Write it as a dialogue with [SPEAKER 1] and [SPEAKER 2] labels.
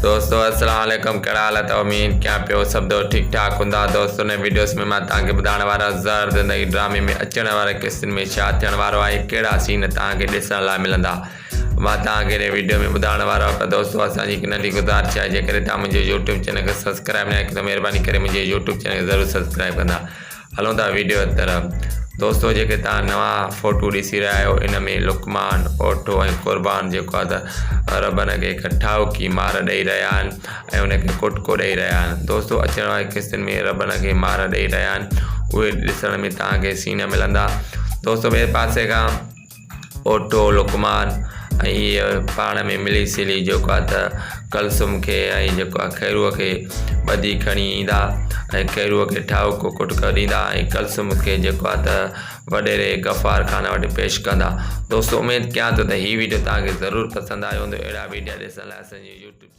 [SPEAKER 1] दोस्तों अस्सलाम वालेकुम कहिड़ा हाल अथव उम्मीद कयां पियो सभु दोस्त ठीक ठाक हूंदा। दोस्तों ने वीडियोस में मां तव्हांखे ॿुधाइण वारा ज़र ज़िंदगी ड्रामे में अचण वारे किस्तनि में छा थियण वारो आहे, कहिड़ा सीन तव्हांखे ॾिसण लाइ मिलंदा, मां तव्हांखे हिन वीडियो में ॿुधाइण वारो आहियां। दोस्तों असांजी हिकु नंढी गुज़ारिश आहे, जेकॾहिं तव्हां मुंहिंजे यूट्यूब चैनल खे सब्सक्राइब न कयो त महिरबानी करे मुंहिंजे यूट्यूब चैनल खे ज़रूरु सब्सक्राइब कंदा। हलूं था वीडियो तरफ़। दोस्तों जेके तव्हां नवां फ़ोटो ॾिसी रहिया आहियो, इन में लुकमान, ओठो ऐं क़ुर्बान जेको आहे त रबन खे हिकु ठाहकी मार ॾेई रहिया आहिनि ऐं उनखे कुटको ॾेई रहिया आहिनि। दोस्तों अचण वारे किस्तनि में रबन खे मार ॾेई रहिया आहिनि, उहे ॾिसण में तव्हांखे सीन मिलंदा। दोस्तों ॿिए पासे खां ओठो, लुकमान ऐं इहे पाण में मिली सिली जेको आहे त कलसुम खे ऐं जेको आहे खैरूअ खे ॿधी खणी ईंदा ऐं खैरूअ खे ठाहको कुटको ॾींदा ऐं कलसुम खे जेको आहे त वॾेरे गफ़ार ख़ान वटि पेश कंदा। दोस्तों उमेद कयां थो त हीअ वीडियो तव्हांखे ज़रूरु पसंदि आयो हूंदो। अहिड़ा वीडियो ॾिसण लाइ असांजे यूट्यूब